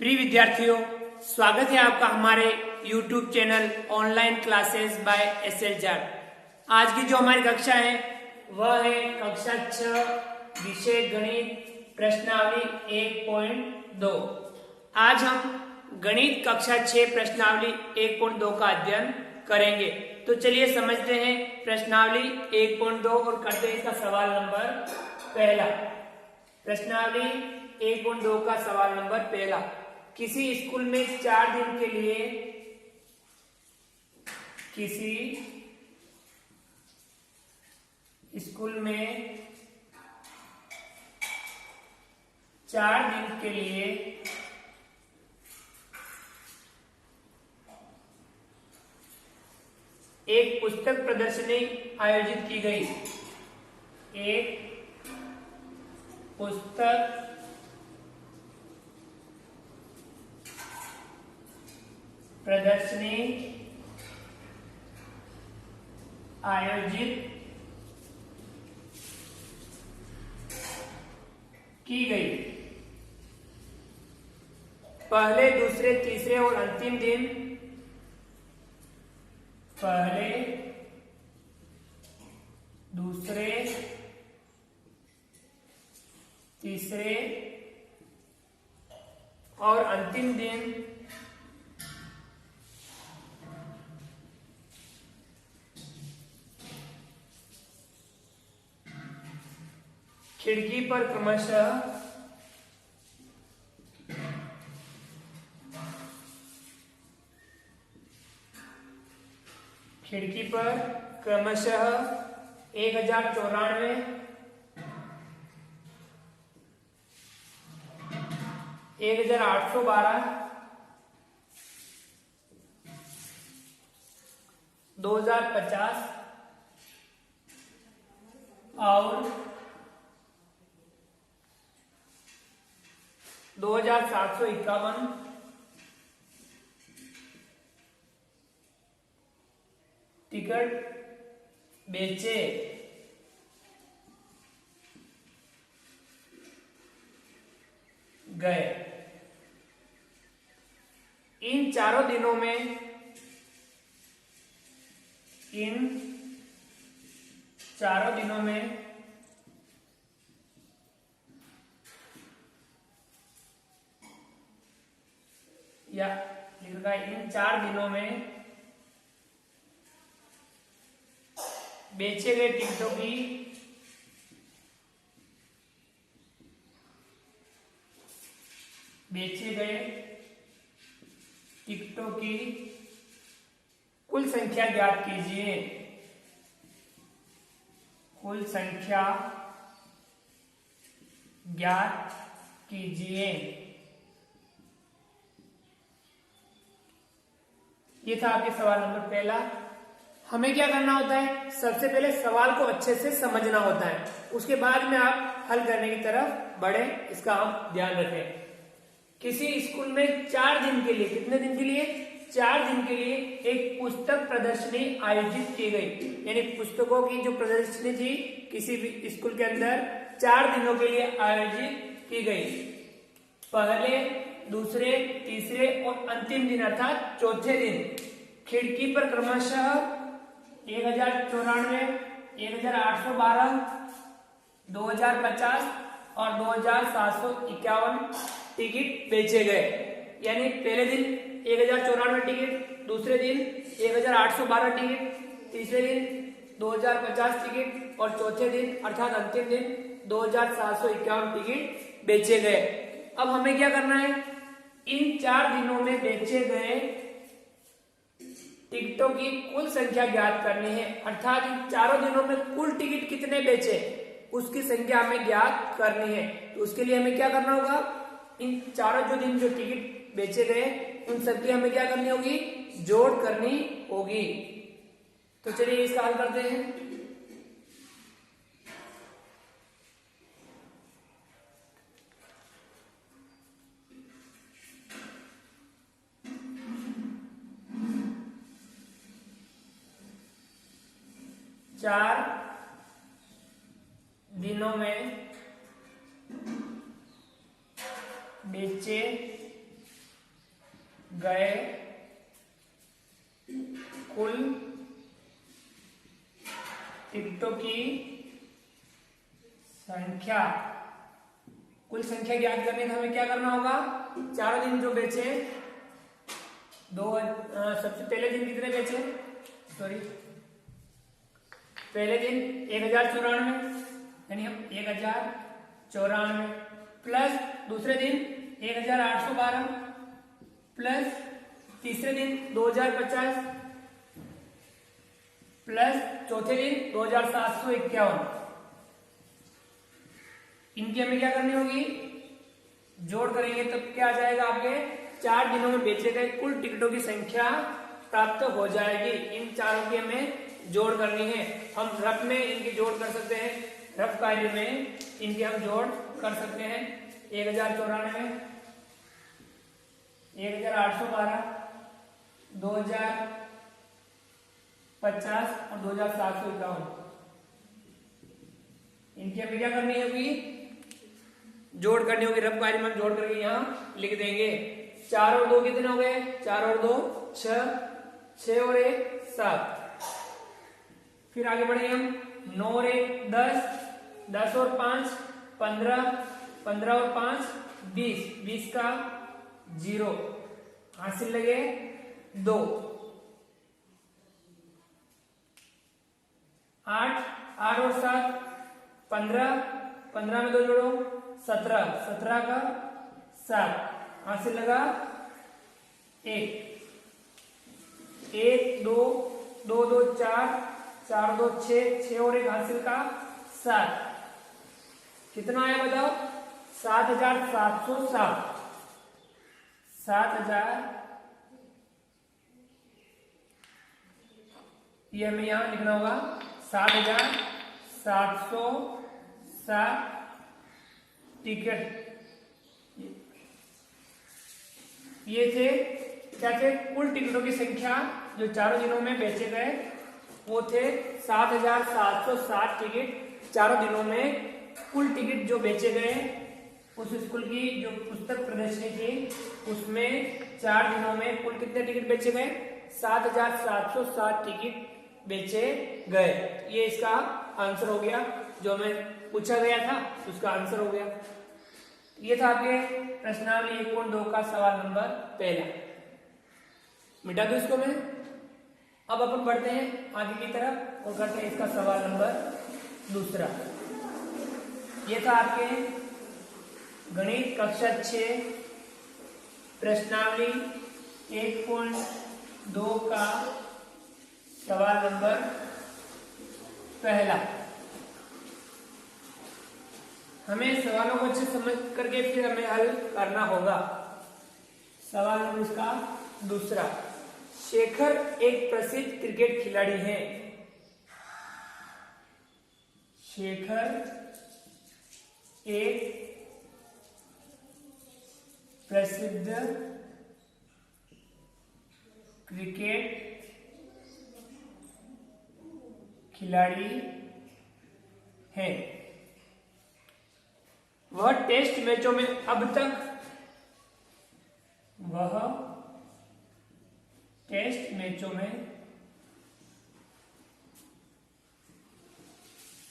प्रिय विद्यार्थियों, स्वागत है आपका हमारे YouTube channel online classes bye SL Jat. आज की जो हमारी कक्षा है वह है कक्षा 6 विषय गणित प्रश्नावली 1.2। आज हम गणित कक्षा 6 प्रश्नावली 1.2 का अध्ययन करेंगे। तो चलिए समझते हैं प्रश्नावली 1.2 और करते हैं इसका सवाल नंबर पहला। प्रश्नावली 1.2 का सवाल नंबर पहला। किसी स्कूल में 4 दिन के लिए एक पुस्तक प्रदर्शनी आयोजित की गई। एक पुस्तक प्रदर्शनी आयोजित की गई। पहले, दूसरे, तीसरे और अंतिम दिन खिड़की पर क्रमशः 1094, 1812, 2050 और 2751 टिकट बेचे गए। इन चारों दिनों में या लिखा इन 4 दिनों में बेचे गए टिकटों की कुल संख्या ज्ञात कीजिए। ये था आपके सवाल नंबर पहला। हमें क्या करना होता है? सबसे पहले सवाल को अच्छे से समझना होता है, उसके बाद में आप हल करने की तरफ बढ़े, इसका हम ध्यान रखें। किसी स्कूल में 4 दिन के लिए, कितने दिन के लिए? 4 दिन के लिए एक पुस्तक प्रदर्शनी आयोजित की गई। यानी पुस्तकों की जो प्रदर्शनी थी किसी भी स्कूल के अंदर 4 दिनों के लिए आयोजित की गई। पहले, दूसरे, तीसरे और अंतिम दिन अर्थात चौथे दिन खिड़की पर क्रमशः 1094, 1812, 2050 और 2751 टिकट बेचे गए। यानी पहले दिन 1094 टिकट, दूसरे दिन 1812 टिकट, तीसरे दिन 2050 टिकट और चौथे दिन अर्थात अंतिम दिन 2751 टिकट बेचे गए। अब हमें क्या करना है? इन 4 दिनों में बेचे गए टिकटों की कुल संख्या ज्ञात करनी है। अर्थात इन चारों दिनों में कुल टिकट कितने बेचे उसकी संख्या हमें ज्ञात करनी है। तो उसके लिए हमें क्या करना होगा? इन चारों जो दिन जो टिकट बेचे गए उन सबकी हमें क्या करनी होगी? जोड़ करनी होगी। तो चलिए इसका हल करते हैं। चार दिनों में बेचे गए कुल टिकटों की संख्या, कुल संख्या ज्ञात करने का हमें क्या करना होगा, चारों दिन जो बेचे, सबसे पहले दिन कितने बेचे, पहले दिन 1094, यानी हम 1094 प्लस दूसरे दिन 1812 प्लस तीसरे दिन 2050 प्लस चौथे दिन 2751। इनकी हमें क्या करनी होगी, जोड़ करेंगे तब क्या आ जाएगा, आपके 4 दिनों में बेचे गए कुल टिकटों की संख्या प्राप्त हो जाएगी। इन चारों की हमें जोड़ करनी है। हम रफ में इनकी जोड़ कर सकते हैं, रफ कार्य में इनके हम जोड़ कर सकते हैं। 1094, 1812, 2050 और 2751। इनकी हमें क्या करनी होगी, जोड़ करनी होगी। रफ कार्य में हम जोड़ करके यहाँ लिख देंगे। 4 और 2 कितने हो गए, 4 और 2 6, 6 और 1 7। फिर आगे बढ़ेंगे हम, 9 और 1 10, 10 और 5 15, 15 और 5 20, 20 का 0 हासिल लगे 2। 8, 8 और 7 15, 15 में 2 जोड़ो 17, 17 का 7 हासिल लगा 1, 1 2 2 2 4, 4 2 6, 6 और 1 हासिल का 7। कितना आया बताओ, 7707। 7000, ये हमें यहां लिखना होगा 7707 टिकट। ये थे क्या थे, कुल टिकटों की संख्या जो चारों दिनों में बेचे गए, वो थे 7707 टिकट। चारों दिनों में कुल टिकट जो बेचे गए, उस स्कूल की जो पुस्तक प्रदर्शनी थी उसमें 4 दिनों में कुल कितने टिकट बेचे गए, 7707 टिकट बेचे गए। ये इसका आंसर हो गया, जो हमें पूछा गया था उसका आंसर हो गया। ये था आपके प्रश्नावली 1.2 का सवाल नंबर पहला। मिटा दो इसको मैं। अब अपन बढ़ते हैं आगे की तरफ और करते हैं इसका सवाल नंबर दूसरा। ये था आपके गणित कक्षा 6 प्रश्नावली 1.2 का सवाल नंबर पहला। हमें सवालों को अच्छे समझ करके फिर हमें हल करना होगा। सवाल नंबर इसका दूसरा, शेखर एक प्रसिद्ध क्रिकेट खिलाड़ी है। शेखर एक प्रसिद्ध क्रिकेट खिलाड़ी है। वह टेस्ट मैचों में अब तक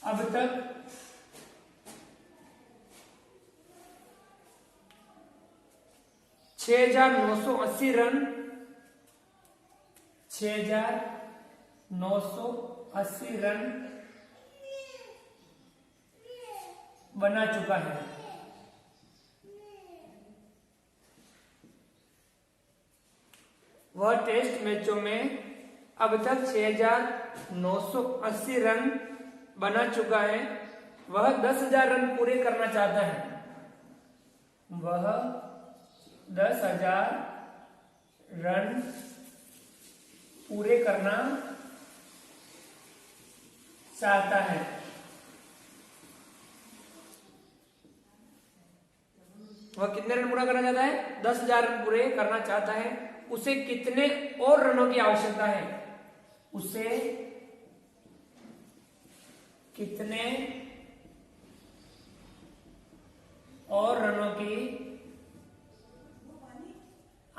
अब तक 6,980 रन 6,980 रन बना चुका है। वह टेस्ट मैचों में अब तक 6,980 रन बना चुका है। वह 10,000 रन पूरे करना चाहता है। वह 10,000 रन पूरे करना चाहता है। वह कितने रन पूरा करना चाहता है, 10,000 रन पूरे करना चाहता है। उसे कितने और रनों की आवश्यकता है, उसे कितने और रनों की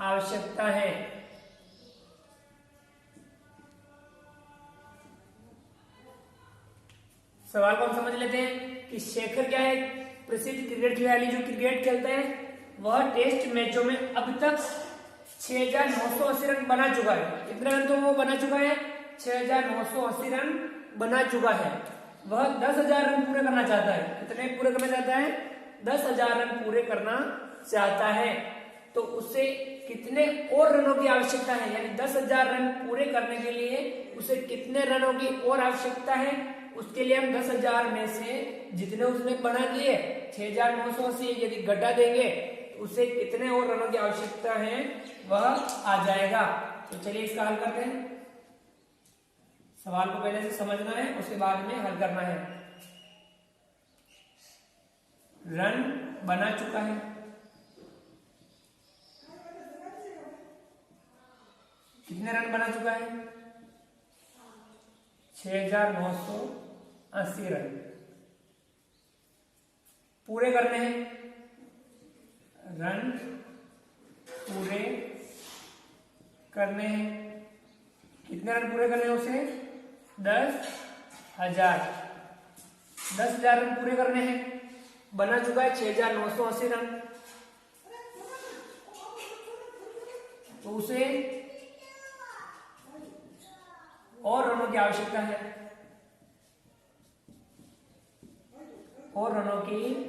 आवश्यकता है। सवाल को हम समझ लेते हैं कि शेखर क्या है, प्रसिद्ध क्रिकेट खिलाड़ी जो क्रिकेट खेलते हैं। वह टेस्ट मैचों में अब तक 6,980 रन बना चुका है। कितने रन तो वो बना चुका है? 6,980 रन बना चुका है। वह 10,000 रन पूरे करना चाहता है। कितने पूरे करना चाहता है? 10,000 रन पूरे करना चाहता है। तो उसे कितने और रनों की आवश्यकता है? यानी 10,000 रन पूरे करने के लिए उसे कितने रनों की और आवश्यकता है? उसके लिए हम 10,000 में से जितने उसने बना लिए 6,980 यदि घटा देंगे तो उसे कितने और रनों की आवश्यकता है वह आ जाएगा। तो चलिए इसका हल करते हैं। सवाल को पहले से समझना है, उसके बाद में हल करना है। रन बना चुका है, कितने रन बना चुका है? 6,980 रन पूरे करने हैं। रन पूरे करने हैं, कितने रन पूरे करने हैं उसे? 10,000। 10,000 रन पूरे करने हैं। बना चुका है 6,980 रन, तो उसे और रनों की आवश्यकता है। और रनों की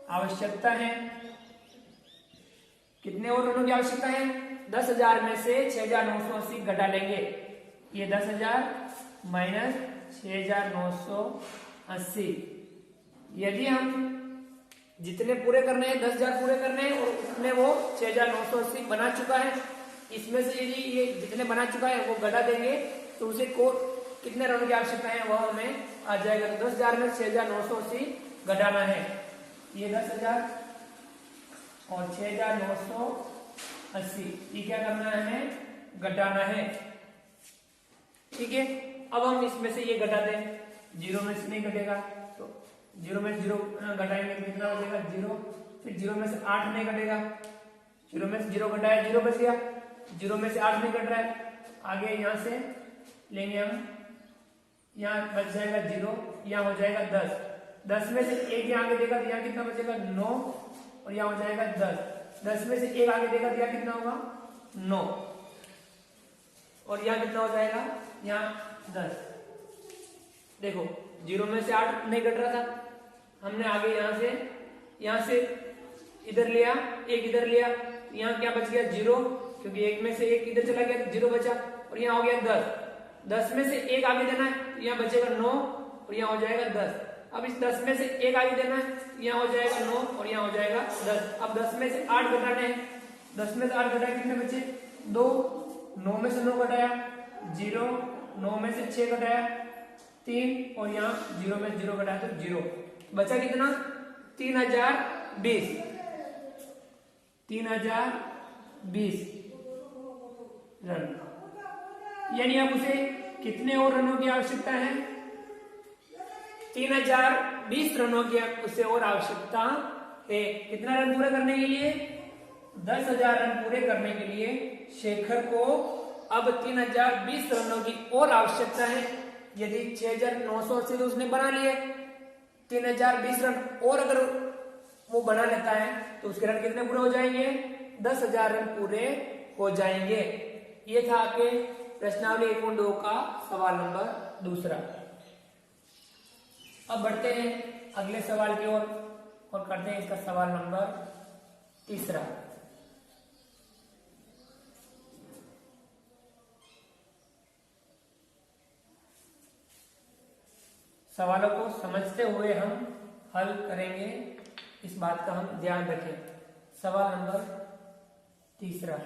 आवश्यकता है। कितने और रनों की आवश्यकता है? 10,000 में से 6,980 घटा लेंगे। ये 10,000 माइनस 6,980। यदि हम जितने पूरे करने हैं 10,000 पूरे करने हैं और उसने वो 6,980 बना चुका है, इसमें से यदि ये जितने बना चुका है वो घटा देंगे तो उसे कितने रनों की आवश्यकता है वह हमें आ जाएगा। तो 10,000 में 6,980 घटाना है। ये 10,000 और 6,980 ये क्या करना है? घटाना है। ठीक है, अब हम इसमें से ये घटा दें। 0 में से नहीं घटेगा तो 0 में 0 घटाएंगे तो कितना बचेगा? 0। फिर 0 में से 8 नहीं घटेगा, 0 में से 0 घटाया 0 बच गया। 0 में से 8 नहीं घट रहा है, आगे यहां से लेंगे हम, यहाँ बच जाएगा 0, यहाँ हो जाएगा 10। 10 में से 1 यहाँ आगे देगा तो यहाँ कितना बचेगा? 9 और यहाँ हो जाएगा 10। 10 में से 1 आगे देगा तो यहाँ कितना होगा? 9 और यहाँ कितना हो जाएगा? यहाँ 10। देखो 0 में से 8 नहीं घट रहा था, हमने आगे यहाँ से इधर लिया, 1 इधर लिया, यहाँ क्या बच गया? 0, क्योंकि 1 में से 1 इधर चला गया तो 0 बचा और यहाँ हो गया 10। 10 में से 1 आगे देना है तो यहाँ बचेगा 9 और यहाँ हो जाएगा 10। अब इस 10 में से 1 आगे देना है तो यहाँ हो जाएगा 9 और यहाँ हो जाएगा 10। अब 10 में से 8 घटाने हैं, 10 में से 8 घटाए कितने बचे? 2। 9 में से 9 घटाया 0, 9 में से 6 घटाया 3 और यहाँ 0 में 0 घटाया तो 0। बचा कितना? 3,020। 3,020 रन। यानी अब उसे कितने और रनों की आवश्यकता है? 3,020 रनों की उसे और आवश्यकता है। कितना रन पूरे करने के लिए? 10,000 रन पूरे करने के लिए शेखर को अब 3,020 रनों की और आवश्यकता है। यदि 6,980 तो उसने बना लिए, 3,020 रन और अगर वो बना लेता है तो उसके रन कितने पूरे हो जाएंगे? 10,000 रन पूरे हो जाएंगे। ये था आपके प्रश्नावली 1.2 का सवाल नंबर 2। अब बढ़ते हैं अगले सवाल की ओर और करते हैं इसका सवाल नंबर 3। सवालों को समझते हुए हम हल करेंगे, इस बात का हम ध्यान रखें। सवाल नंबर 3।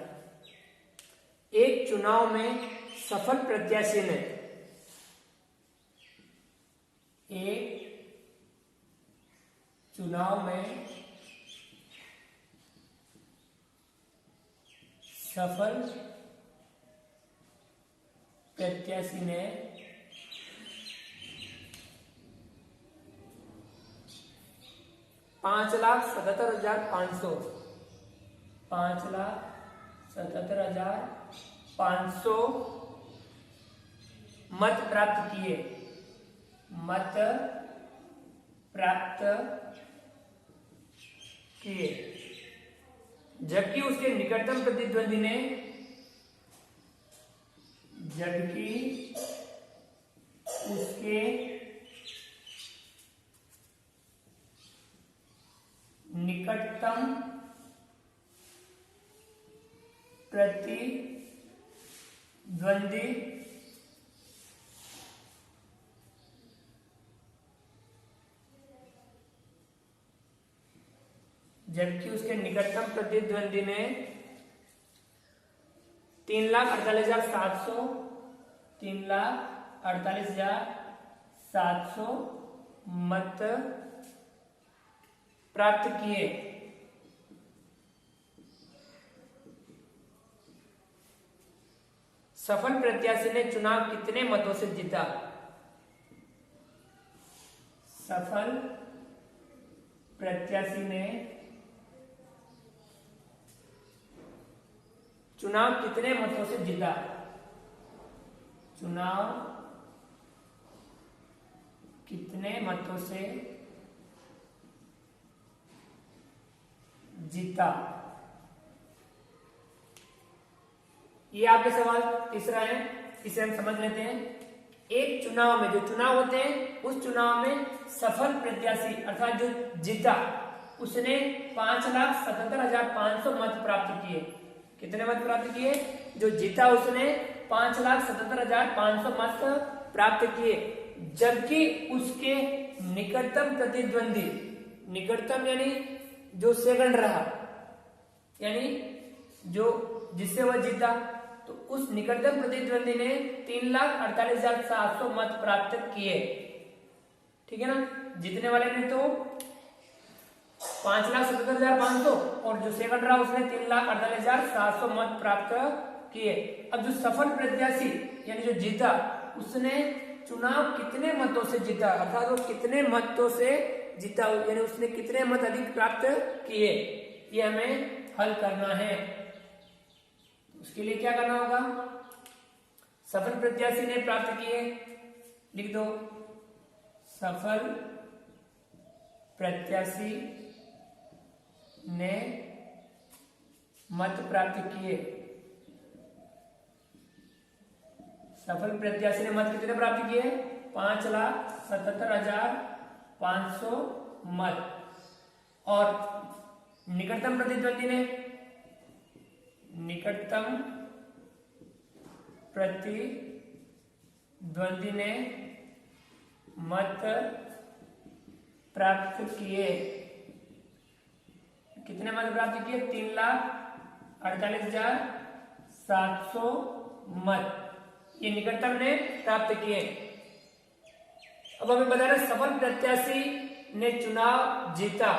एक चुनाव में सफल प्रत्याशी ने सफल प्रत्याशी ने 5,77,500 5,77,500 मत प्राप्त किए, मत प्राप्त किए, जबकि उसके निकटतम प्रतिद्वंदी ने, जबकि उसके निकटतम प्रतिद्वंदी ने 3,48,700 मत प्राप्त किए। सफल प्रत्याशी ने चुनाव कितने मतों से जीता? सफल प्रत्याशी ने चुनाव कितने मतों से जीता? चुनाव कितने मतों से जीता? ये आपके सवाल तीसरा है, इसे हम समझ लेते हैं। एक चुनाव में, जो चुनाव होते हैं, उस चुनाव में सफल प्रत्याशी अर्थात जो जीता, उसने 5,77,500 मत प्राप्त किए। कितने मत प्राप्त किए? जो जीता उसने 5,77,500 मत प्राप्त किए, जबकि उसके निकटतम प्रतिद्वंदी, निकटतम यानी जो सेकंड रहा, यानी जो जिससे वह जीता, तो उस निकटतम प्रतिद्वंदी ने 3,48,700 मत प्राप्त किए। ठीक है ना? जीतने वाले ने तो 5,77,500 और जो सेकंड रहा उसने 3,48,700 मत प्राप्त किए। अब जो सफल प्रत्याशी यानी जो जीता, उसने चुनाव कितने मतों से जीता, अर्थात वो कितने मतों से जीता, यानी उसने कितने मत अधिक प्राप्त किए, ये हमें हल करना है। उसके लिए क्या करना होगा? सफल प्रत्याशी ने प्राप्त किए, लिख दो, सफल प्रत्याशी ने मत प्राप्त किए। सफल प्रत्याशी ने मत कितने प्राप्त किए? 5,77,500 मत। और निकटतम प्रतिद्वंदी ने, निकटतम प्रतिद्वंदी ने मत प्राप्त किए। कितने मत प्राप्त किए? 3,48,700 मत, ये निकटतम ने प्राप्त किए। अब हमें बता रहे सफल प्रत्याशी ने चुनाव जीता।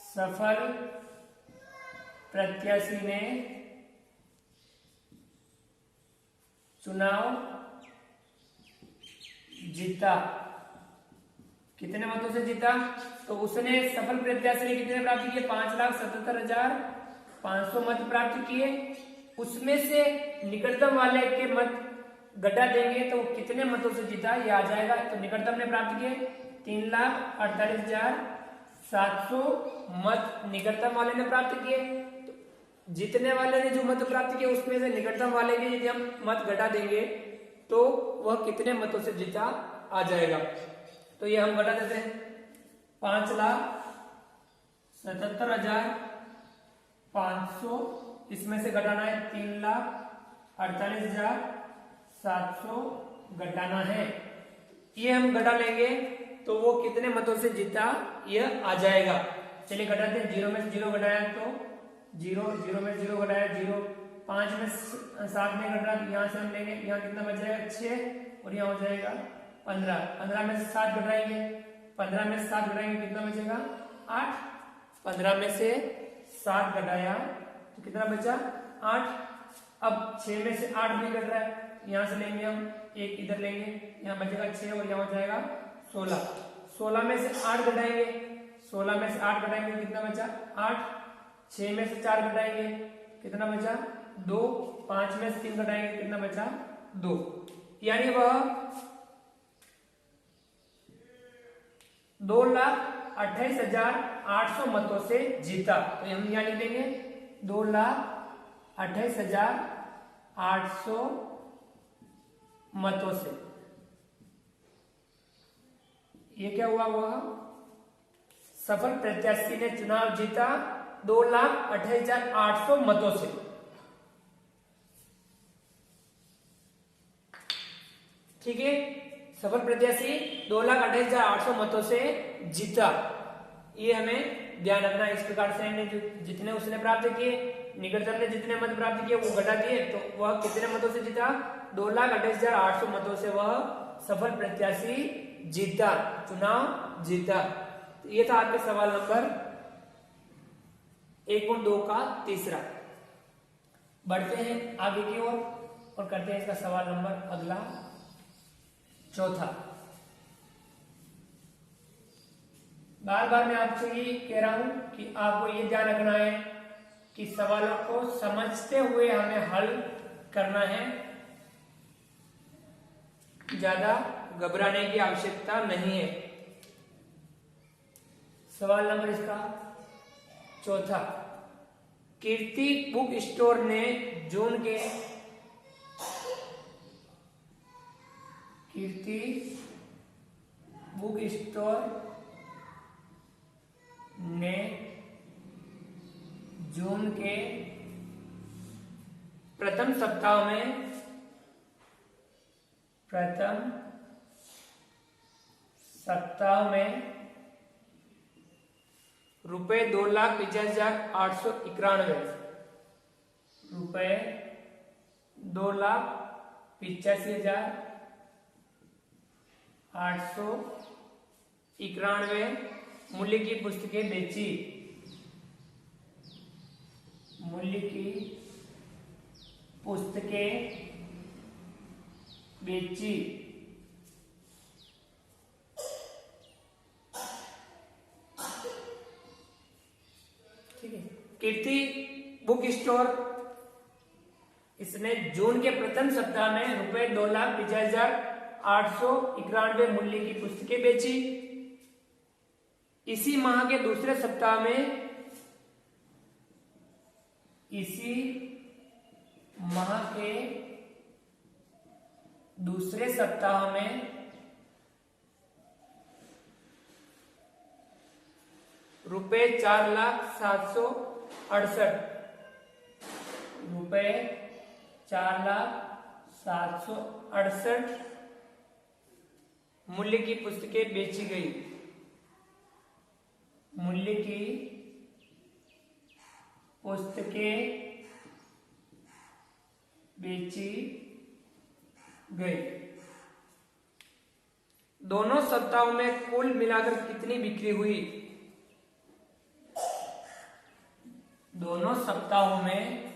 सफल प्रत्याशी ने चुनाव जीता। कितने मतों से जीता? तो उसने, सफल प्रत्याशी ने कितने प्राप्त किए? 5,77,500 मत प्राप्त किए। उसमें से निकटतम वाले के मत घटा देंगे तो कितने मतों से जीता, ये आ जाएगा। तो निकटतम ने प्राप्त किए 3,48,700 मत निकटतम वाले ने प्राप्त किए। तो जीतने वाले ने जो मत प्राप्त किए उसमें से निकटतम वाले के यदि हम मत घटा देंगे तो वह कितने मतों से जीता आ जाएगा। तो ये हम घटा देते हैं, 5,77,500 इसमें से घटाना है 3,48,700 घटाना है। ये हम घटा लेंगे तो वो कितने मतों से जीता ये आ जाएगा। चलिए घटाते हैं। 0 में से 0 घटाया तो 0, 0 में 0 घटाया 0, 5 में 7 नहीं घट रहा, यहाँ से हम लेंगे, यहाँ कितना बच जाएगा 6 और यहाँ हो जाएगा 15। 15 में से 7 घटाएंगे, 15 में से 7 घटाएंगे कितना बचेगा 8। 15 में से 7 घटाया तो कितना बचा 8। अब 6 में से 8 भी घट रहा है, यहाँ से लेंगे हम, एक इधर लेंगे, यहाँ बचेगा 6 और यहाँ हो जाएगा 16। 16 में से 8 घटाएंगे, 16 में से 8 घटाएंगे कितना बचा 8, 6 में से 4 घटाएंगे कितना बचा 2, 5 में से 3 घटाएंगे कितना बचा 2, यानी वह 2,28,800 मतों से जीता। तो हम यहाँ लिख देंगे 2,28,800 मतों से। ये क्या हुआ, वह सफल प्रत्याशी ने चुनाव जीता 2,28,800 मतों से। ठीक है, सफल प्रत्याशी 2,28,800 मतों से जीता। ये हमें ध्यान रखना। इस प्रकार से हमने जितने उसने प्राप्त किए, निकटतम ने जितने मत प्राप्त किए वो घटा दिए, तो वह कितने मतों से जीता 2,28,800 मतों से वह सफल प्रत्याशी जीता, चुनाव जीता। ये था आपके सवाल नंबर 1.2 का तीसरा। बढ़ते हैं आगे की ओर और करते हैं इसका सवाल नंबर अगला चौथा। बार बार मैं आपसे ये कह रहा हूं कि आपको ये ध्यान रखना है कि सवालों को समझते हुए हमें हल करना है, ज्यादा घबराने की आवश्यकता नहीं है। सवाल नंबर इसका चौथा, कीर्ति बुक स्टोर ने जून के कीर्ति बुक स्टोर ने जून के प्रथम सप्ताह में रुपए 2,85,891 रुपए 2,85,891 मूल्य की पुस्तकें बेची। मूल्य की पुस्तकें बेची। ठीक है, कीर्ति बुक स्टोर इसने जून के प्रथम सप्ताह में रुपए 2,85,891 मूल्य की पुस्तकें बेची। इसी माह के दूसरे सप्ताह में रुपए 4,768 मूल्य की पुस्तकें बेची गई। मूल्य की पुस्तकें बेची गई। दोनों सप्ताहों में कुल मिलाकर कितनी बिक्री हुई? दोनों सप्ताहों में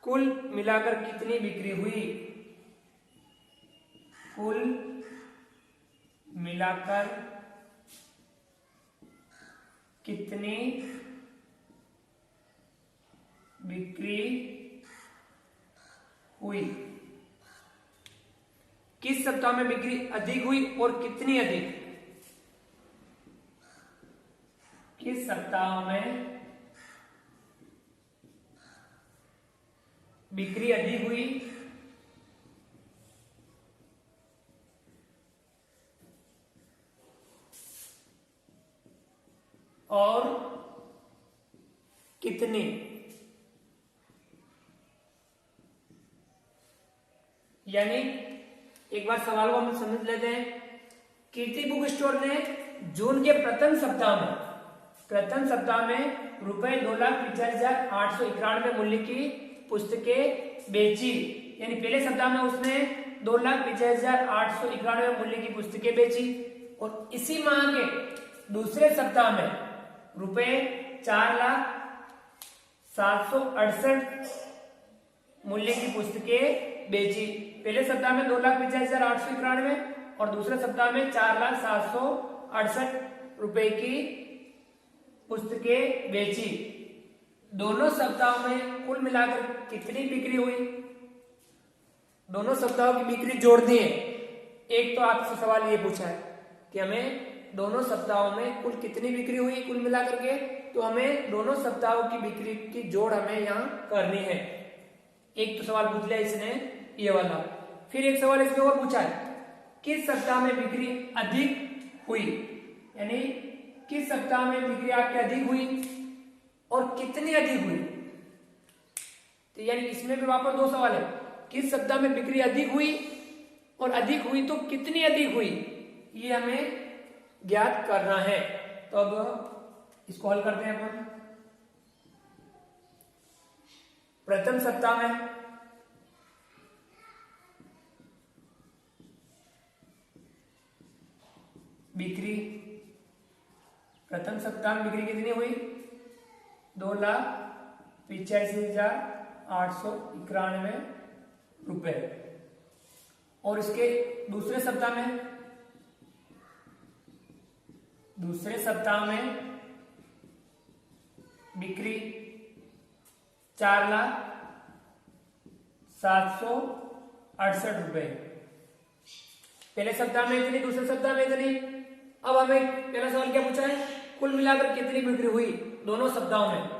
कुल मिलाकर कितनी बिक्री हुई? कुल मिलाकर कितनी बिक्री हुई? किस सप्ताह में बिक्री अधिक हुई और कितनी अधिक? किस सप्ताह में बिक्री अधिक हुई और कितनी? यानी एक बार सवाल को हम समझ लेते हैं। कीर्ति बुक स्टोर ने जून के प्रथम सप्ताह में रुपए 2,85,891 मूल्य की पुस्तकें बेची। यानी पहले सप्ताह में उसने 2,85,891 मूल्य की पुस्तकें बेची और इसी माह के दूसरे सप्ताह में रुपए 768 मूल्य की पुस्तकें बेची। पहले सप्ताह में 2,85,891 और दूसरे सप्ताह में 4,768 रुपए की पुस्तकें बेची। दोनों सप्ताहों में कुल मिलाकर कितनी बिक्री हुई? दोनों सप्ताहों की बिक्री जोड़ दी है। एक तो आपसे सवाल ये पूछा है कि हमें दोनों सप्ताहों में कुल कितनी बिक्री हुई कुल मिलाकर के, तो हमें दोनों सप्ताहों की बिक्री की जोड़ हमें यहाँ करनी है। एक तो सवाल पूछ लिया इसने ये वाला। फिर एक सवाल इसमें और पूछा है, किस सप्ताह में बिक्री अधिक हुई, यानी किस सप्ताह में बिक्री आपकी अधिक हुई और कितनी अधिक हुई। तो यानी इसमें भी वापस दो सवाल है, किस सप्ताह में बिक्री अधिक हुई और अधिक हुई तो कितनी अधिक हुई, ये हमें ज्ञात करना है। तो अब इसको हल करते हैं अपन। प्रथम सप्ताह में बिक्री, प्रथम सप्ताह में बिक्री कितनी हुई? 2,85,891 रुपए। और इसके दूसरे सप्ताह में बिक्री 4,768 रुपए। पहले सप्ताह में इतनी, दूसरे सप्ताह में इतनी। अब हमें पहला सवाल क्या पूछा है, कुल मिलाकर कितनी बिक्री हुई दोनों सप्ताहों में।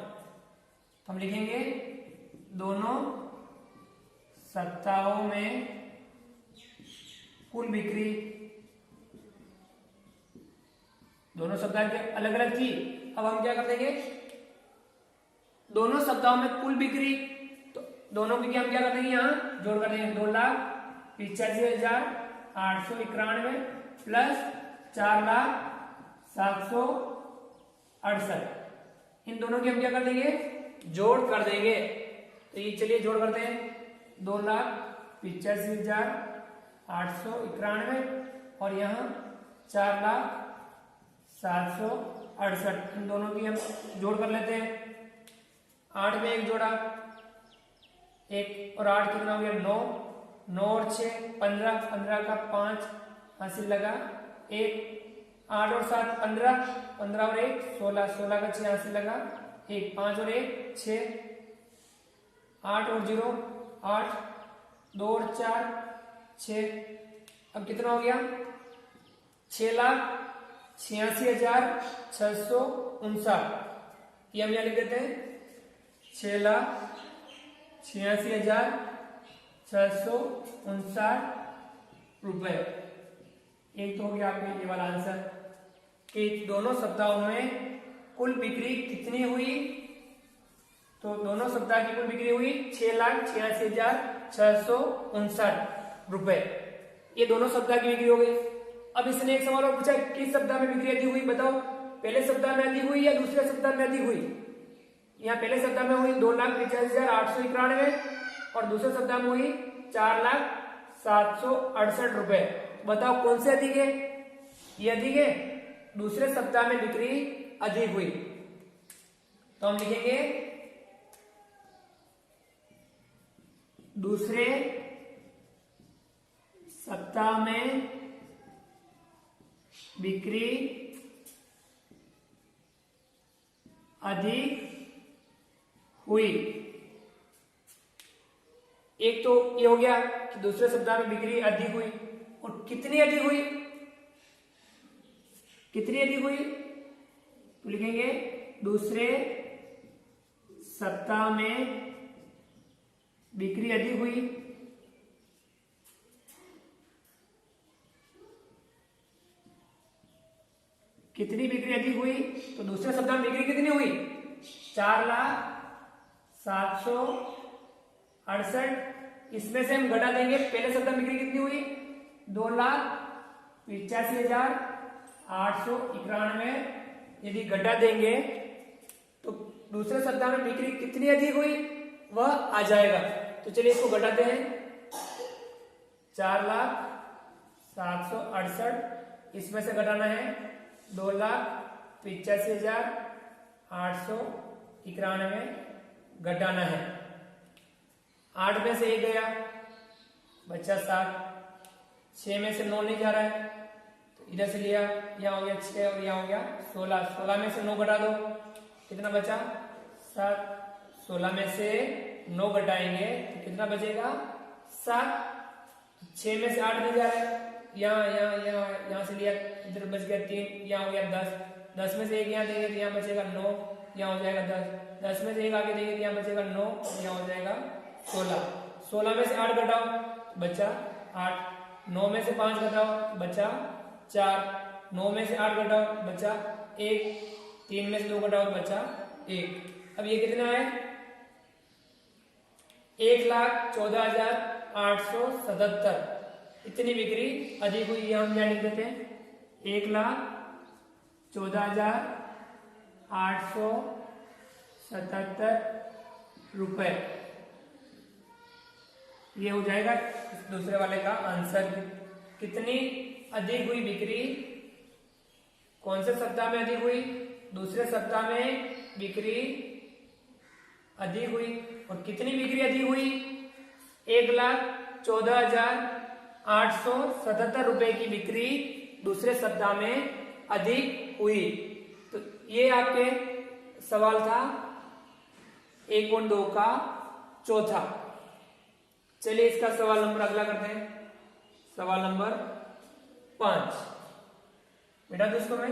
हम लिखेंगे दोनों सप्ताहों में कुल बिक्री, दोनों सप्ताह के अलग अलग थी। अब हम क्या कर देंगे, दोनों सप्ताहों में कुल बिक्री, तो दोनों की हम क्या कर देंगे, यहाँ जोड़ कर देंगे। 2,85,891 प्लस 4,768, इन दोनों की हम क्या कर देंगे, जोड़ कर देंगे। तो ये चलिए जोड़ करते हैं। 2,85,891 और यहाँ 4,768, इन दोनों की हम जोड़ कर लेते हैं। 8 में एक जोड़ा, 1 और 8 कितना हो गया, 9, 9 और 6 15, 15 का 5 हासिल लगा 1, 8 और 7 15, 15 और 1 16, 16 का 6 हासिल लगा 1, 5 और 1 6, 8 और 0 8, 2 और 4 6। अब कितना हो गया, 6,86,659। ये हम यहाँ लिख देते हैं 6,86,659 रुपए। एक तो हो गया आपके ये वाला आंसर कि दोनों सप्ताहों में कुल बिक्री कितनी हुई। तो दोनों सप्ताह की कुल बिक्री हुई 6,86,659 रुपए। ये दोनों सप्ताह की बिक्री हो गई। अब इसने एक सवाल और पूछा, किस सप्ताह में बिक्री अधिक हुई बताओ। पहले सप्ताह में अधिक हुई या दूसरे सप्ताह में अधिक हुई। यहाँ पहले सप्ताह में हुई 2,85,891 और दूसरे सप्ताह में हुई 4,768 रुपए। बताओ कौन से अधिक है, ये अधिक है, दूसरे सप्ताह में बिक्री अधिक हुई। तो हम लिखेंगे दूसरे सप्ताह में बिक्री अधिक हुई। एक तो ये हो गया कि दूसरे सप्ताह में बिक्री अधिक हुई, और कितनी अधिक हुई, कितनी अधिक हुई तो लिखेंगे दूसरे सप्ताह में बिक्री अधिक हुई। कितनी बिक्री अधिक हुई, तो दूसरे सप्ताह में बिक्री कितनी हुई 4,768। इसमें से हम घटा देंगे, पहले सप्ताह में बिक्री कितनी हुई 2,85,891। यदि घटा देंगे तो दूसरे सप्ताह में बिक्री कितनी अधिक हुई वह आ जाएगा। तो चलिए इसको घटाते हैं। 4,768 इसमें से घटाना है 2,85,891 घटाना है। 8 में से 1 गया, बचा 7। 6 में से 9 नहीं जा रहा है, तो इधर से लिया, यहाँ हो गया 6 और यहाँ हो गया 16। 16 में से 9 घटा दो, कितना बचा 7। 16 में से 9 घटाएंगे तो कितना बचेगा 7। 6 में से 8 नहीं जा रहा है, यहाँ से लिया, इधर बच गया 3, यहाँ हो गया 10। 10 में से 1 यहाँ देंगे तो यहाँ बचेगा 9, यहाँ हो जाएगा 10। 10 में से 1 आगे देंगे तो यहाँ बचेगा 9, यहाँ हो जाएगा 16। 16 में से 8 घटाओ, बचा 8। 9 में से 5 घटाओ, बचा 4। 9 में से 8 घटाओ, बचा 1। 3 में से 2 घटाओ, बचा 1। अब ये कितना है 1,14,877। इतनी बिक्री अधिक हुई, ये हम क्या लिख देते हैं 1,14,877 रुपए। ये हो जाएगा इस दूसरे वाले का आंसर। कितनी अधिक हुई बिक्री, कौन से सप्ताह में अधिक हुई, दूसरे सप्ताह में बिक्री अधिक हुई। और कितनी बिक्री अधिक हुई 1,14,877 रुपए की बिक्री दूसरे सप्ताह में अधिक हुई। तो ये आपके सवाल था 1 और 2 का चौथा। चलिए इसका सवाल नंबर अगला करते हैं, सवाल नंबर 5। बेटा दोस्तों में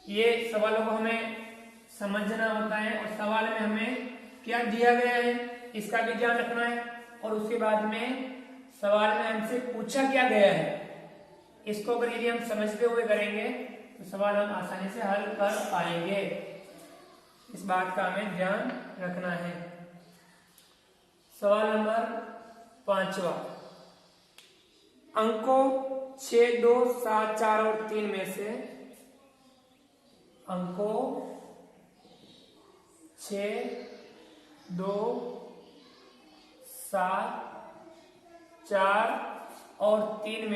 ये सवालों को हमें समझना होता है और सवाल में हमें क्या दिया गया है इसका भी ध्यान रखना है, और उसके बाद में सवाल में हमसे पूछा क्या गया है इसको अगर यदि हम समझते हुए करेंगे तो सवाल हम आसानी से हल कर पाएंगे। इस बात का हमें ध्यान रखना है। सवाल नंबर 5वां, अंकों 6, 2, 7, 4 और 3 में से अंकों 6, 2, 7, 4 और 3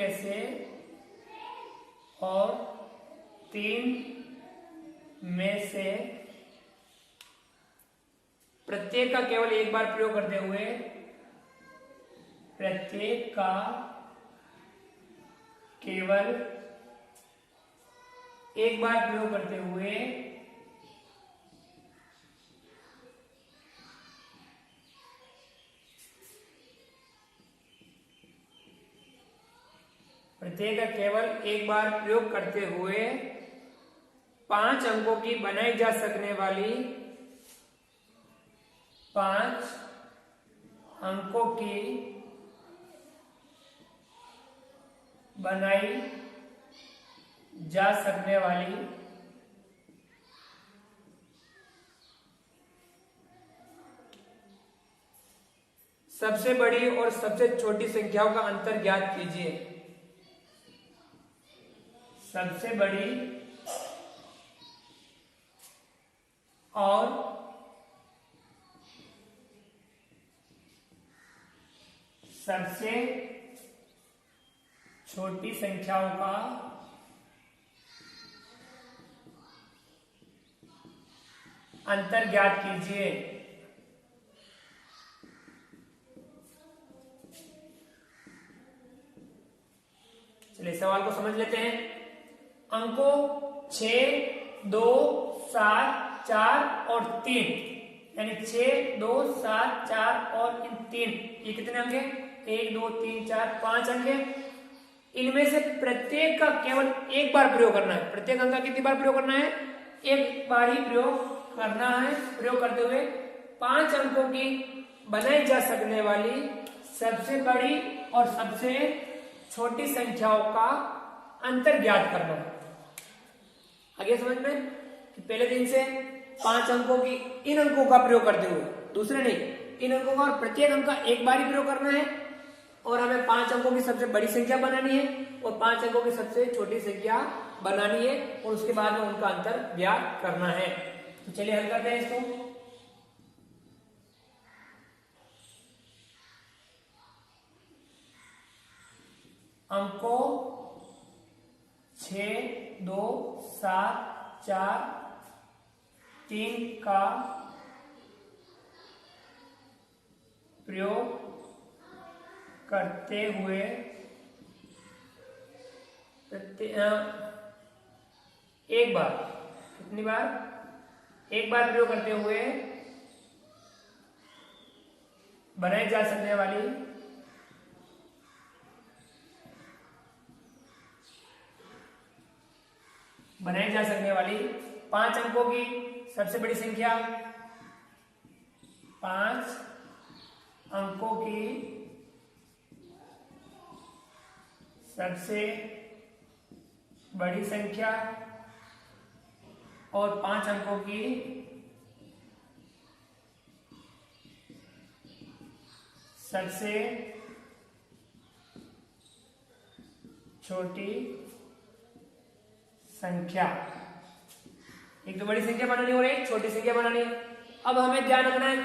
में से प्रत्येक का केवल एक बार प्रयोग करते हुए प्रत्येक का केवल एक बार प्रयोग करते हुए प्रत्येक का केवल एक बार प्रयोग करते हुए 5 अंकों की बनाई जा सकने वाली 5 अंकों की बनाई जा सकने वाली सबसे बड़ी और सबसे छोटी संख्याओं का अंतर ज्ञात कीजिए। सबसे बड़ी और सबसे छोटी संख्याओं का अंतर ज्ञात कीजिए। चलिए सवाल को समझ लेते हैं। अंकों 6, 2, 7, 4 और 3, यानी 6, 2, 7, 4 और इन 3, ये कितने अंक हैं 1, 2, 3, 4, 5 अंक है। इनमें से प्रत्येक का केवल एक बार प्रयोग करना है। प्रत्येक अंक का कितनी बार प्रयोग करना है, एक बार ही प्रयोग करना है। प्रयोग करते हुए 5 अंकों की बनाई जा सकने वाली सबसे बड़ी और सबसे छोटी संख्याओं का अंतर ज्ञात करना है। आगे समझ में कि पहले दिन से 5 अंकों की इन अंकों का प्रयोग करते हुए, दूसरे नहीं, इन अंकों का, और प्रत्येक अंक का एक बार ही प्रयोग करना है, और हमें 5 अंकों की सबसे बड़ी संख्या बनानी है और 5 अंकों की सबसे छोटी संख्या बनानी है, और उसके बाद में उनका अंतर ज्ञात करना है। तो चलिए हल करते हैं इसको। अंकों 6273 का प्रयोग करते हुए एक बार, कितनी बार? एक बार प्रयोग करते हुए बनाई जा सकने वाली 5 अंकों की सबसे बड़ी संख्या, 5 अंकों की सबसे बड़ी संख्या और 5 अंकों की सबसे छोटी संख्या। एक तो बड़ी संख्या बनानी और एक छोटी संख्या बनानी है। अब हमें ध्यान रखना है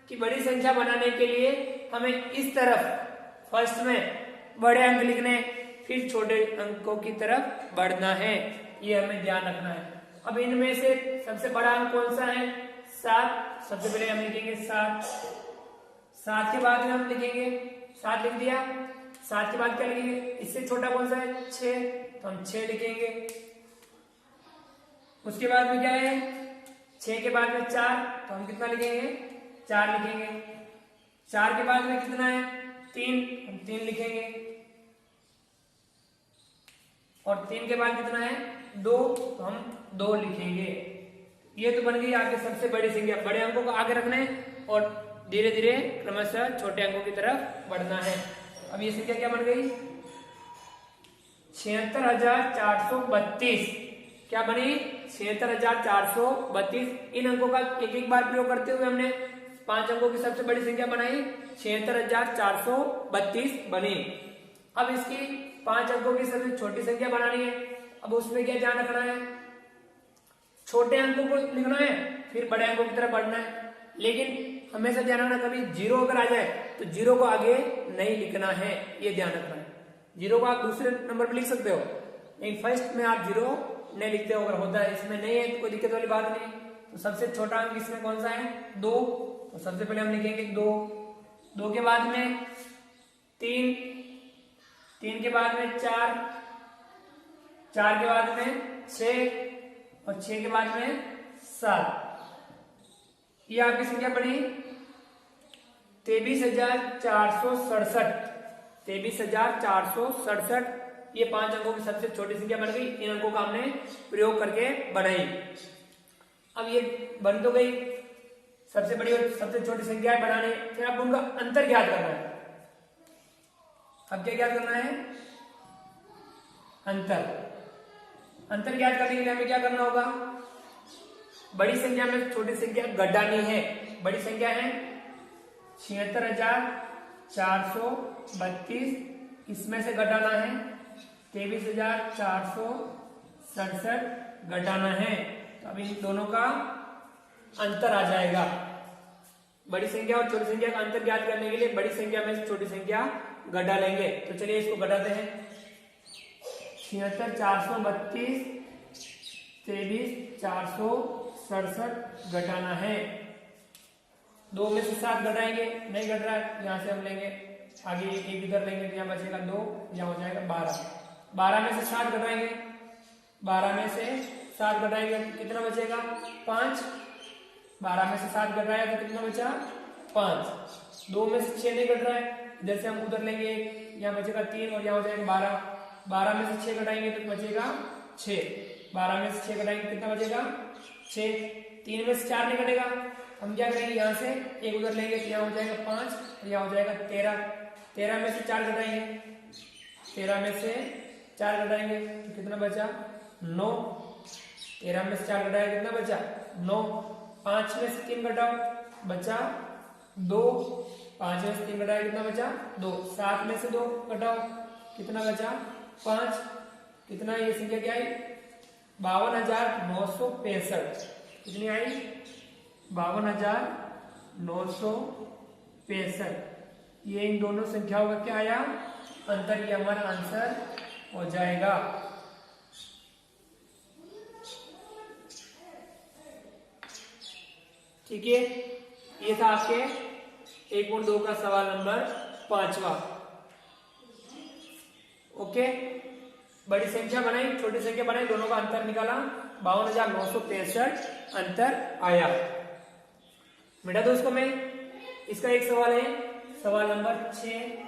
कि बड़ी संख्या बनाने के लिए हमें इस तरफ फर्स्ट में बड़े अंक लिखने, फिर छोटे अंकों की तरफ बढ़ना है, ये हमें ध्यान रखना है। अब इनमें से सबसे बड़ा अंक कौन सा है? 7। सबसे पहले हम लिखेंगे 7। 7 के बाद में हम लिखेंगे, 7 लिख दिया। 7 के बाद क्या लिखेंगे? इससे छोटा कौन सा है? 6, तो हम 6 लिखेंगे। उसके बाद में क्या है? 6 के बाद में 4, तो हम कितना लिखेंगे? 4 लिखेंगे। 4 के बाद में कितना है? 3, हम 3 लिखेंगे। और 3 के बाद कितना है? 2, तो हम 2 लिखेंगे। ये तो बन गई आपके सबसे बड़ी संख्या। बड़े अंकों को आगे रखना है और धीरे धीरे क्रमशः छोटे अंकों की तरफ बढ़ना है। अब ये संख्या क्या बन गई? 76,432। क्या बनी? 76,432। इन अंकों का एक एक बार प्रयोग करते हुए हमने 5 अंकों की सबसे बड़ी संख्या बनाई, 76,432 बनी। अब इसकी 5 अंकों की सबसे छोटी संख्या बनानी है। अब उसमें क्या ध्यान रखना है? छोटे अंकों को लिखना है, फिर बड़े अंकों की तरफ बढ़ना है। लेकिन हमेशा ध्यान रखना, कभी 0 अगर आ जाए तो 0 को आगे नहीं लिखना है, ये ध्यान रखना है। 0 को आप दूसरे नंबर पर लिख सकते हो, लेकिन फर्स्ट में आप 0 नहीं लिखते हो। अगर होता है, इसमें नहीं है तो कोई दिक्कत वाली बात नहीं। तो सबसे छोटा अंक इसमें कौन सा है? 2, तो सबसे पहले हम लिखेंगे 2। 2 के बाद में 3, 3 के बाद में 4, 4 के बाद में 6 और 6 के बाद में 7। ये आपकी संख्या बनी 23,467। 23,467 ये 5 अंकों की सबसे छोटी संख्या बन गई। इन अंकों का हमने प्रयोग करके बनाई। अब ये बन तो गई सबसे बड़ी और सबसे छोटी संख्याएं बनाने, फिर अब उनका अंतर ज्ञात करना है। अब क्या ज्ञात करना है? अंतर ज्ञात करने के लिए हमें क्या करना होगा? बड़ी संख्या में छोटी संख्या घटानी है। बड़ी संख्या है 76,432, इसमें से घटाना है 23,467 घटाना है। तो अब इन दोनों का अंतर आ जाएगा। बड़ी संख्या और छोटी संख्या का अंतर ज्ञात करने के लिए बड़ी संख्या में से छोटी संख्या घटा लेंगे। तो चलिए इसको घटाते हैं। 76,432 23,467 घटाना है। 2 में से 7 घटाएंगे, नहीं घट रहा है, यहां से हम लेंगे आगे, एक इधर लेंगे तो यहाँ बचेगा 2, यहाँ हो जाएगा 12। 12 में से 7 घटाएंगे, 12 में से 7 घटाएंगे कितना बचेगा? 5। 12 में से 7 घटाया तो कितना बचा? 5। 2 में से 6 नहीं घट रहा है, इधर से हम उधर लेंगे, यहाँ बचेगा 3 और यहाँ हो जाएगा 12। 12 में से 6 घटाएंगे तो बचेगा 6। 12 में से 6 घटाएंगे कितना बचेगा? 6। 3 में से 4 नहीं घटेगा, हम क्या करेंगे? यहाँ से एक उधर लेंगे तो यहाँ हो जाएगा 5 और यहाँ हो जाएगा 13। 13 में से 4 घटाएंगे, 13 में से 4 घटाएंगे तो कितना बचा? 9। 13 में से 4 घटाया कितना बचा? 9। 5 में से 3 घटाओ, बचा 2। 5 में से 3 घटाया कितना बचा? 2। 7 में से 2 घटाओ कितना बचा? 5। कितना ये संख्या क्या आई? 52,965। कितनी आई? 52,965। ये इन दोनों संख्याओं का क्या आया? अंतर। ये हमारा आंसर हो जाएगा। ठीक है, ये था आपके 1.2 का सवाल नंबर 5वां। ओके, बड़ी संख्या बनाई, छोटी संख्या बनाई, दोनों का अंतर निकाला, 52,963 अंतर आया। मिटा दो उसको मैं। इसका एक सवाल है, सवाल नंबर 6।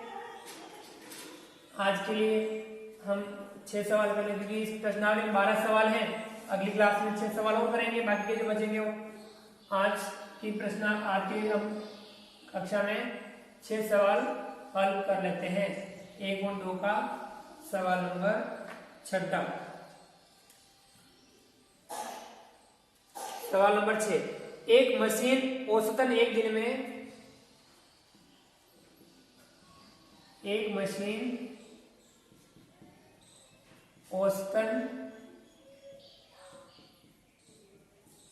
आज के लिए हम 6 सवाल करेंगे क्योंकि इस प्रश्नावली में 12 सवाल हैं। अगली क्लास में 6 सवाल और करेंगे, बाकी के जो बचेंगे वो आज के हम कक्षा में 6 सवाल हल कर लेते हैं। 1.2 का सवाल नंबर 6। सवाल नंबर 6, एक मशीन औसतन एक दिन में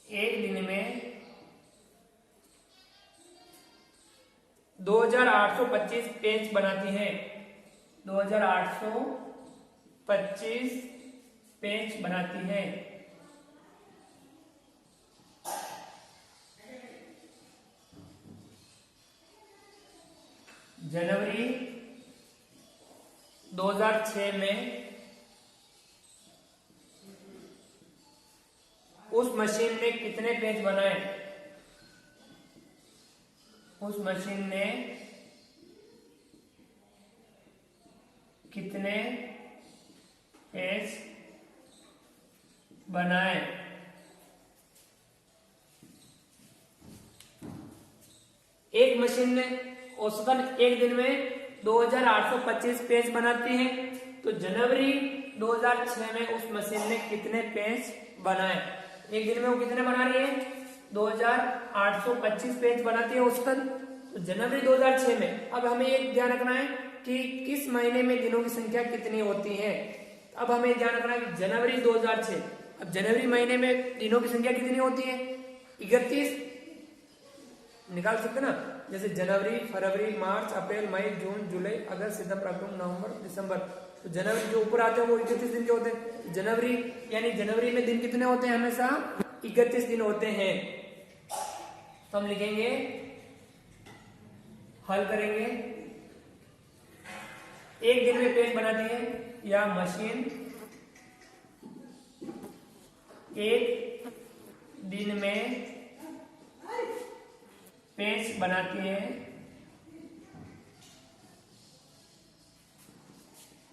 एक दिन में 2825 पेज बनाती है। 2825 पेज बनाती है। जनवरी 2006 में उस मशीन ने कितने पेज बनाए? उस मशीन ने कितने पेज बनाए? एक मशीन ने औसतन एक दिन में 2825 पेज बनाती है, तो जनवरी 2006 में उस मशीन ने कितने पेज बनाए? एक दिन में वो कितने बना रही है? 2825 पेज बनाती है औसतन, तो जनवरी 2006 में। अब हमें एक ध्यान रखना है कि किस महीने में दिनों की संख्या कितनी होती है। अब हमें ध्यान रखना है कि जनवरी 2006, अब जनवरी महीने में दिनों की संख्या कितनी होती है? 31 निकाल सकते ना, जैसे जनवरी, फरवरी, मार्च, अप्रैल, मई, जून, जुलाई, अगस्त, सितंबर, अक्टूबर, नवंबर, दिसंबर। तो जनवरी जो ऊपर आते हैं वो 31 दिन के होते हैं। जनवरी यानी जनवरी में दिन कितने होते हैं? हमेशा 31 दिन होते हैं। तो हम लिखेंगे, हल करेंगे। एक दिन में पेज बनाती है या मशीन एक दिन में पेज बनाती है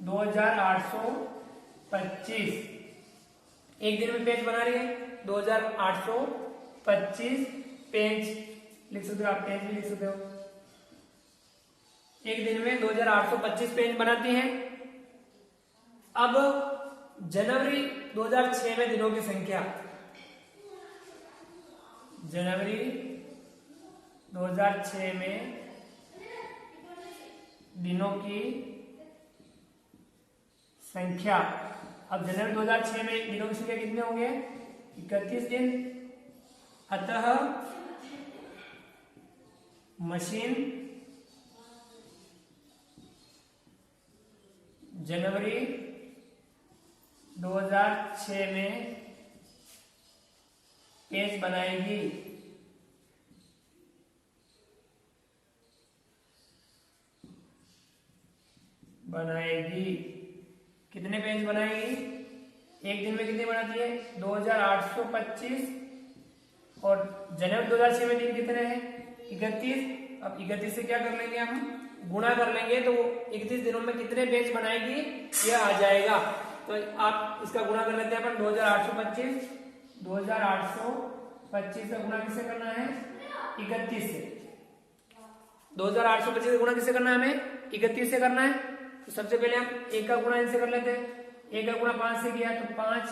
2825। एक दिन में पेज बना रही है 2825 पेज। लिख सकते हो आप, पेज भी लिख सकते हो। एक दिन में 2825 पेज बनाती है। अब जनवरी 2006 में दिनों की संख्या, जनवरी 2006 में दिनों की संख्या। अब जनवरी 2006 में दिनों की संख्या कितने होंगे? 31 दिन। अतः मशीन जनवरी 2006 में पेज बनाएगी। कितने पेज बनाएगी? एक दिन में कितने बनाती है? 2825। और जनवरी 2006 में दिन कितने हैं? 31। अब 31 से क्या कर लेंगे हम? गुणा कर लेंगे, तो 31 दिनों में कितने पेज बनाएगी यह आ जाएगा। तो आप इसका गुणा कर लेते हैं अपन। 2825 का गुणा किससे करना है? 31 से। 2825 का गुणा किससे करना है? हमें 31 से करना है। तो सबसे पहले हम एक का गुणा इनसे कर लेते हैं। एक का गुणा 5 से किया तो 5,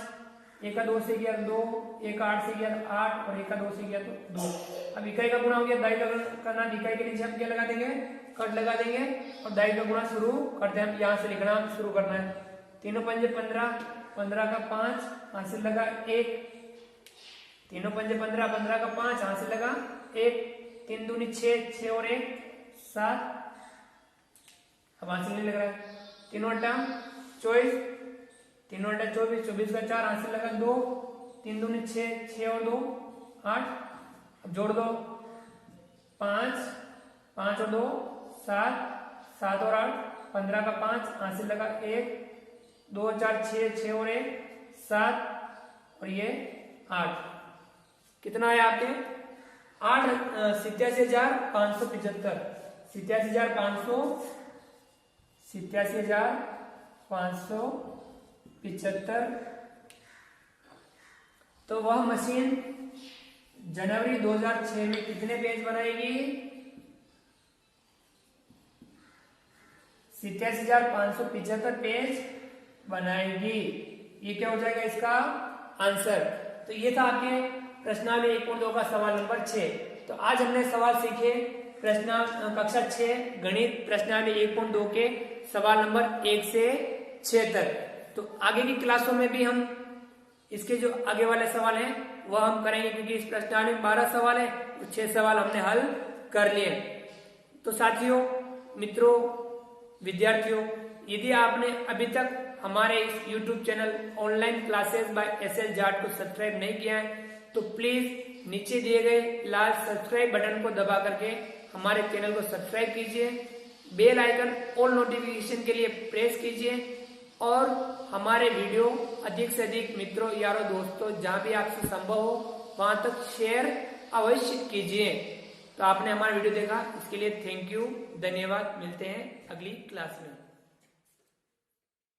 एक का 2 से किया तो 2, एक का 8 से किया तो 8 और एक का 2 से किया तो 2। अब इकाई का गुणा हो गया, दाई का करना, इकाई के नीचे हम क्या लगा देंगे? कट लगा देंगे और दाई का गुणा शुरू करते हैं। यहाँ से लिखना शुरू करना है। 3 पंजे 15, 15 का 5, यहाँ से लगा 1। 3 पंजे 15, 15 का 5, यहाँ से लगा 1। 3 दूनी 6, 6 और 1 7। अब हासिल नहीं लग रहा है। 3 वटा 24, 3 वटा 24, 24 का 4, हासिल लगा 2। 3 दूनी 6, 6 और 2 8। जोड़ दो, 5, 5 और 2 7, 7 और 8 15 का 5, हासिल लगा 1, 2 4 6, 6 और 1 7 और ये 8। कितना है आपके 8 87,575 87,575। तो वह मशीन जनवरी 2006 में कितने पेज बनाएगी? 87,575 पेज बनाएगी। ये क्या हो जाएगा इसका आंसर। तो ये था आपके प्रश्नावली 1.2 का सवाल नंबर 6। तो आज हमने सवाल सीखे कक्षा 6 गणित प्रश्नावली 1.2 के सवाल नंबर 1 से 6 तक। तो आगे की क्लासों में भी हम इसके जो आगे वाले सवाल हैं वह हम करेंगे, क्योंकि इस प्रश्नावली में 12 सवाल है, तो 6 सवाल हमने हल कर लिए। तो साथियों, मित्रों, विद्यार्थियों, यदि आपने अभी तक हमारे इस YouTube channel online classes bye SL Jat को सब्सक्राइब नहीं किया है तो प्लीज नीचे दिए गए लाल सब्सक्राइब बटन को दबा करके हमारे चैनल को सब्सक्राइब कीजिए, बेल आइकन ऑल नोटिफिकेशन के लिए प्रेस कीजिए और हमारे वीडियो अधिक से अधिक मित्रों, यारों, दोस्तों जहां भी आपसे संभव हो वहां तक शेयर अवश्य कीजिए। तो आपने हमारा वीडियो देखा, इसके लिए थैंक यू, धन्यवाद। मिलते हैं अगली क्लास में।